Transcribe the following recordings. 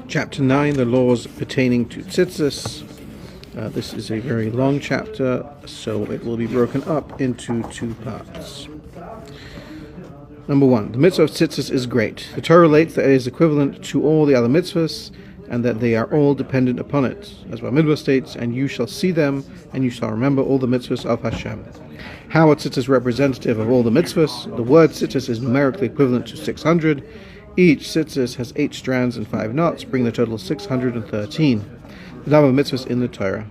Chapter 9, the laws pertaining to Tzitzis. This is a very long chapter, so it will be broken up into two parts. Number 1, the mitzvah of Tzitzis is great. The Torah relates that it is equivalent to all the other mitzvahs, and that they are all dependent upon it. As Bamidbar states, and you shall see them, and you shall remember all the mitzvahs of Hashem. How are Tzitzis representative of all the mitzvahs? The word Tzitzis is numerically equivalent to 600. Each Tzitzis has 8 strands and 5 knots, bringing the total 613. The number of mitzvahs in the Torah.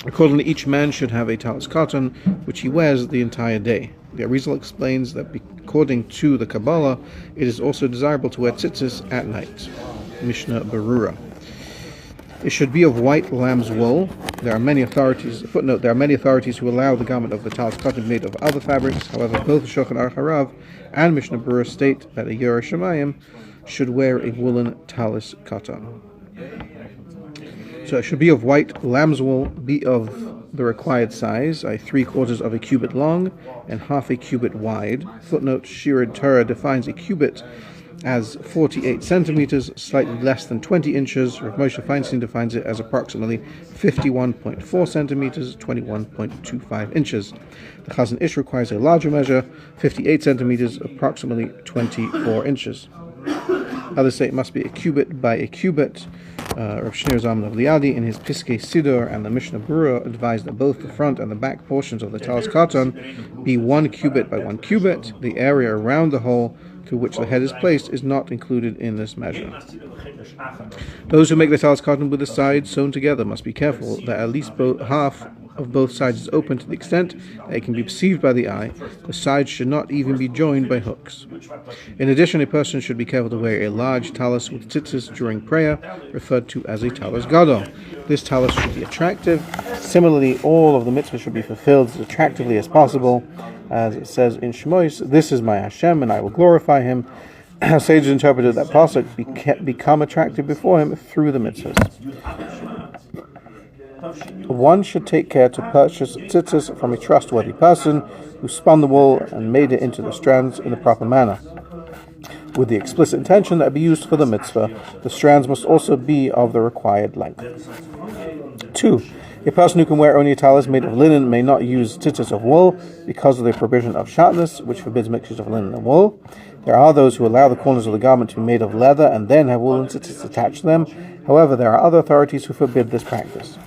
Accordingly, each man should have a talis cotton, which he wears the entire day. The Arizal explains that according to the Kabbalah, it is also desirable to wear tzitzis at night. Mishnah Berurah. It should be of white lamb's wool. There are many authorities who allow the garment of the talis cotton made of other fabrics. However, both Shulchan Aruch and Mishnah Berurah state that a Yerei Shamayim should wear a woolen talis cotton. So it should be of white lamb's wool, be of the required size, 3/4 of a cubit long and half a cubit wide. Footnote: Shirid Torah defines a cubit as 48 centimeters, slightly less than 20 inches. Rav Moshe Feinstein defines it as approximately 51.4 centimeters, 21.25 inches. The Chazon Ish requires a larger measure, 58 centimeters, approximately 24 inches. Others say it must be a cubit by a cubit. Rav Shneur Zalman of Liadi in his Piskei Siddur and the Mishnah Berurah advised that both the front and the back portions of the talis cotton be 1 cubit by 1 cubit. The area around the hole through which the head is placed is not included in this measure. Those who make the talis cotton with the sides sewn together must be careful that at least half of both sides is open to the extent that it can be perceived by the eye. The sides should not even be joined by hooks. In addition, a person should be careful to wear a large talis with tzitzis during prayer, referred to as a talis gadol. This talis should be attractive. Similarly, all of the mitzvahs should be fulfilled as attractively as possible. As it says in Shmois, "This is my Hashem, and I will glorify him." Sages interpreted that pasuk become attractive before him through the mitzvahs. One should take care to purchase tzitzis from a trustworthy person who spun the wool and made it into the strands in the proper manner, with the explicit intention that it be used for the mitzvah. The strands must also be of the required length. 2. A person who can wear only a talis made of linen may not use tzitzis of wool because of the provision of shatnez, which forbids mixtures of linen and wool. There are those who allow the corners of the garment to be made of leather and then have woolen tzitzis attached to them. However, there are other authorities who forbid this practice.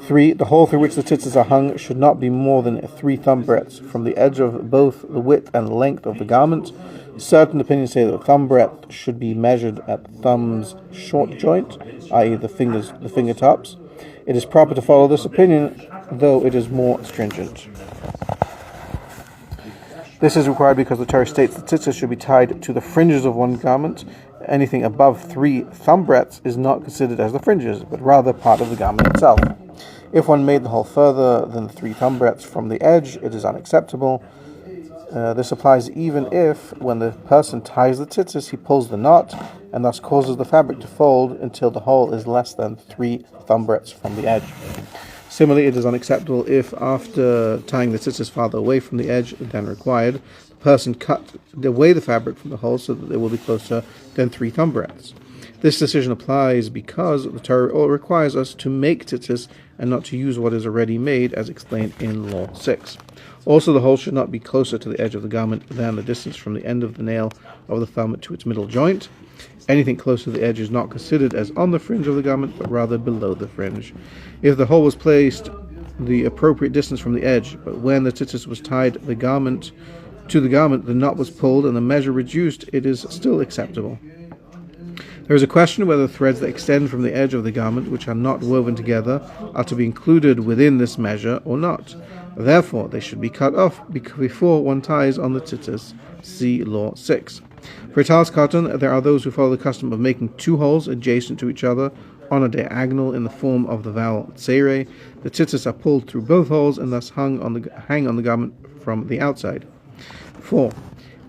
3. The hole through which the tzitzis are hung should not be more than 3 thumb breadths from the edge of both the width and length of the garment. Certain opinions say that the thumb breadth should be measured at the thumb's short joint, i.e. the fingertops. It is proper to follow this opinion, though it is more stringent. This is required because the Torah states that tzitzis should be tied to the fringes of one garment. Anything above 3 thumb breadths is not considered as the fringes, but rather part of the garment itself. If one made the hole further than 3 thumb breadths from the edge, it is unacceptable. This applies even if, when the person ties the tzitzis, he pulls the knot and thus causes the fabric to fold until the hole is less than 3 thumb breadths from the edge. Similarly, it is unacceptable if, after tying the tzitzis farther away from the edge than required, the person cut away the fabric from the hole so that it will be closer than 3 thumb breadths. This decision applies because the Torah requires us to make tzitzis and not to use what is already made, as explained in Law 6. Also, the hole should not be closer to the edge of the garment than the distance from the end of the nail of the thumb to its middle joint. Anything close to the edge is not considered as on the fringe of the garment, but rather below the fringe. If the hole was placed the appropriate distance from the edge, but when the tzitzis was tied to the garment, the knot was pulled and the measure reduced, it is still acceptable. There is a question whether threads that extend from the edge of the garment, which are not woven together, are to be included within this measure or not. Therefore, they should be cut off before one ties on the tzitzis. See Law 6. For a talis cotton, there are those who follow the custom of making 2 holes adjacent to each other on a diagonal in the form of the vowel tzere. The tzitzis are pulled through both holes and thus hang on the garment from the outside. 4.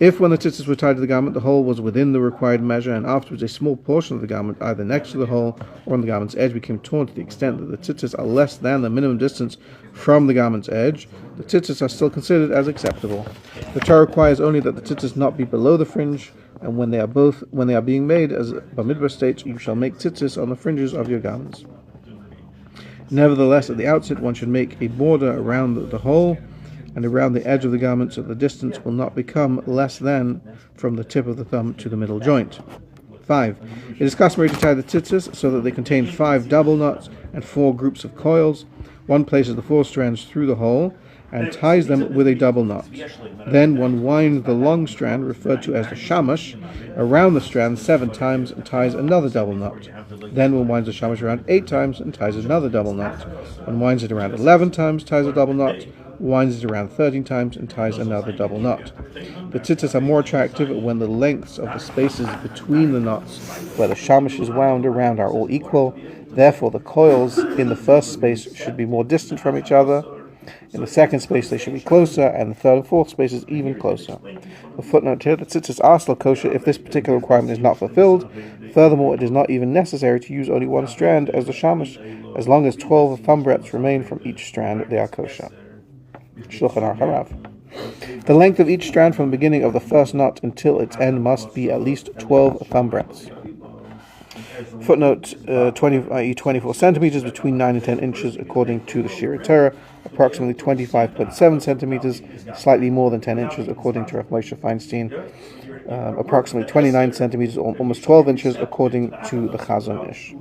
If when the tzitzis were tied to the garment, the hole was within the required measure, and afterwards a small portion of the garment, either next to the hole or on the garment's edge, became torn to the extent that the tzitzis are less than the minimum distance from the garment's edge, the tzitzis are still considered as acceptable. The Torah requires only that the tzitzis not be below the fringe, and when they are being made as Bamidbar states, you shall make tzitzis on the fringes of your garments. Nevertheless, at the outset, one should make a border around the hole and around the edge of the garment, so the distance will not become less than from the tip of the thumb to the middle joint. 5. It is customary to tie the tzitzis so that they contain 5 double knots and 4 groups of coils. One places the 4 strands through the hole and ties them with a double knot. Then one winds the long strand, referred to as the shamash, around the strand 7 times and ties another double knot. Then one winds the shamash around 8 times and ties another double knot. One winds it around 11 times, ties a double knot. Winds it around 13 times and ties another double knot. The tzitzis are more attractive when the lengths of the spaces between the knots where the shamash is wound around are all equal. Therefore, the coils in the first space should be more distant from each other. In the second space, they should be closer, and the third and fourth spaces even closer. A footnote here: the tzitzis are still kosher if this particular requirement is not fulfilled. Furthermore, it is not even necessary to use only one strand as the shamash. As long as 12 thumb breadths remain from each strand, they are kosher. Shulchan Aruch. The length of each strand from the beginning of the first knot until its end must be at least 12 thumb breadths. Footnote 20, i.e. 24 centimeters, between 9 and 10 inches according to the Shir Torah, approximately 25.7 centimeters, slightly more than 10 inches according to Rav Moshe Feinstein, approximately 29 centimeters, or almost 12 inches according to the Chazon Ish.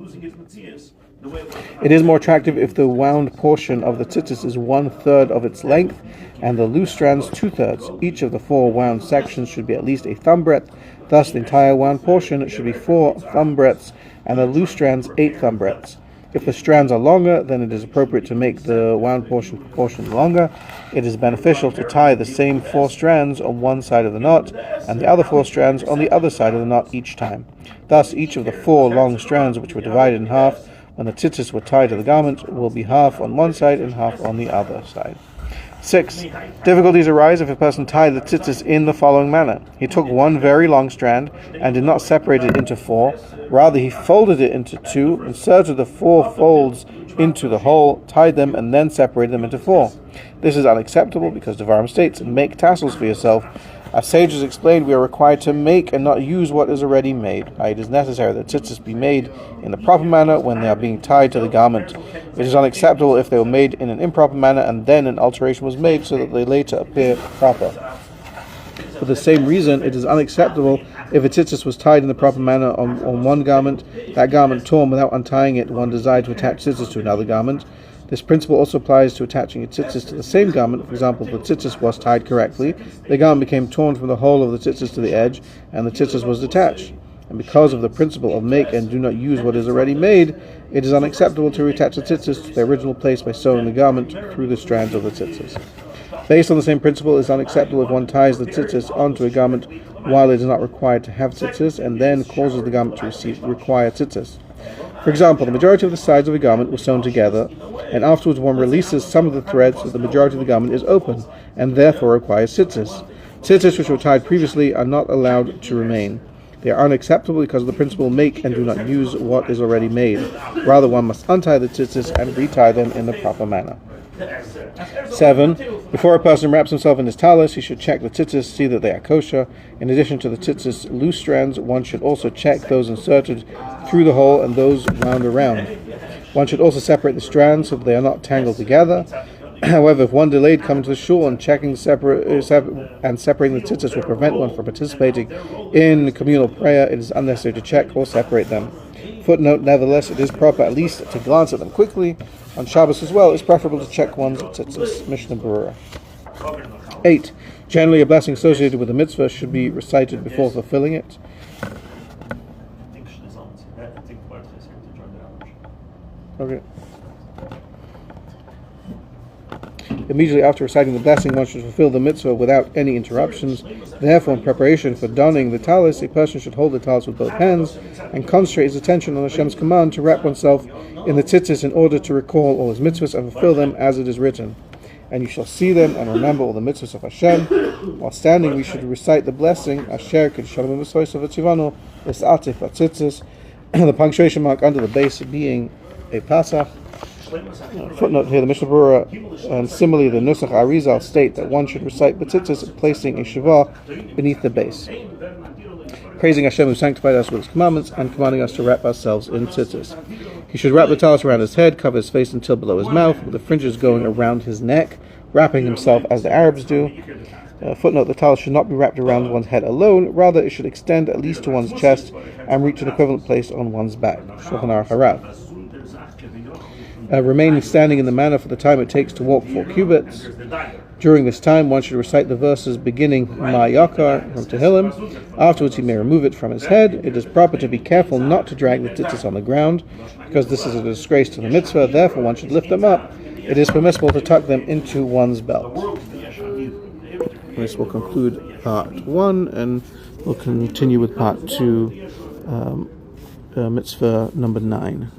It is more attractive if the wound portion of the tzitzis is 1/3 of its length and the loose strands 2/3. Each of the 4 wound sections should be at least a thumb breadth. Thus, the entire wound portion should be 4 thumb breadths and the loose strands 8 thumb breadths. If the strands are longer, then it is appropriate to make the wound portion longer. It is beneficial to tie the same 4 strands on one side of the knot and the other 4 strands on the other side of the knot each time. Thus, each of the 4 long strands, which were divided in half when the tzitzis were tied to the garment, will be half on one side and half on the other side. 6. Difficulties arise if a person tied the tzitzis in the following manner. He took one very long strand and did not separate it into 4. Rather, he folded it into 2, inserted the 4 folds into the hole, tied them, and then separated them into 4. This is unacceptable because Devarim states, "Make tassels for yourself." As sages explained, we are required to make and not use what is already made. It is necessary that tzitzis be made in the proper manner when they are being tied to the garment. It is unacceptable if they were made in an improper manner and then an alteration was made so that they later appear proper. For the same reason, it is unacceptable if a tzitzis was tied in the proper manner on one garment, that garment torn without untying it, one desired to attach tzitzis to another garment. This principle also applies to attaching a tzitzis to the same garment. For example, if the tzitzis was tied correctly, the garment became torn from the whole of the tzitzis to the edge, and the tzitzis was detached. And because of the principle of make and do not use what is already made, it is unacceptable to reattach the tzitzis to their original place by sewing the garment through the strands of the tzitzis. Based on the same principle, it is unacceptable if one ties the tzitzis onto a garment while it is not required to have tzitzis, and then causes the garment to require tzitzis. For example, the majority of the sides of a garment were sewn together, and afterwards one releases some of the threads so the majority of the garment is open, and therefore requires tzitzis. Tzitzis which were tied previously are not allowed to remain. They are unacceptable because of the principle make and do not use what is already made. Rather, one must untie the tzitzis and retie them in the proper manner. 7. Before a person wraps himself in his talis, he should check the tzitzis, see that they are kosher. In addition to the tzitzis loose strands, one should also check those inserted through the hole and those wound around. One should also separate the strands so that they are not tangled together. However, if one delayed coming to the shul and checking separating the tzitzis will prevent one from participating in communal prayer, it is unnecessary to check or separate them. Footnote: nevertheless, it is proper at least to glance at them quickly. On Shabbos as well, it is preferable to check one's tzitzis. Mishnah Berurah. 8. Generally, a blessing associated with the mitzvah should be recited before fulfilling it. Okay. Immediately after reciting the blessing, one should fulfill the mitzvah without any interruptions. Therefore, in preparation for donning the talis, a person should hold the talis with both hands and concentrate his attention on Hashem's command to wrap oneself in the tzitzis in order to recall all his mitzvahs and fulfill them as it is written. And you shall see them and remember all the mitzvahs of Hashem. While standing, we should recite the blessing, Asher K'Shalom V'Soysav V'Tzivanu V'S'atif V'Tzitzis, the punctuation mark under the base being a pasach. Footnote here: the Mishnah Berurah and similarly the Nusach Arizal state that one should recite B'Tzitzis placing a shavah beneath the base. praising Hashem who sanctified us with his commandments and commanding us to wrap ourselves in tzitzis. He should wrap the talis around his head, cover his face until below his mouth, with the fringes going around his neck, wrapping himself as the Arabs do. Footnote, the talis should not be wrapped around one's head alone, rather it should extend at least to one's chest and reach an equivalent place on one's back. Shulchan Aruch. Remaining standing in the manner for the time it takes to walk 4 cubits. During this time, one should recite the verses beginning Ma Yakar from Tehillim. Afterwards, he may remove it from his head. It is proper to be careful not to drag the tzitzis on the ground, because this is a disgrace to the mitzvah. Therefore, one should lift them up. It is permissible to tuck them into one's belt. This will conclude part 1, and we'll continue with part 2, mitzvah number 9.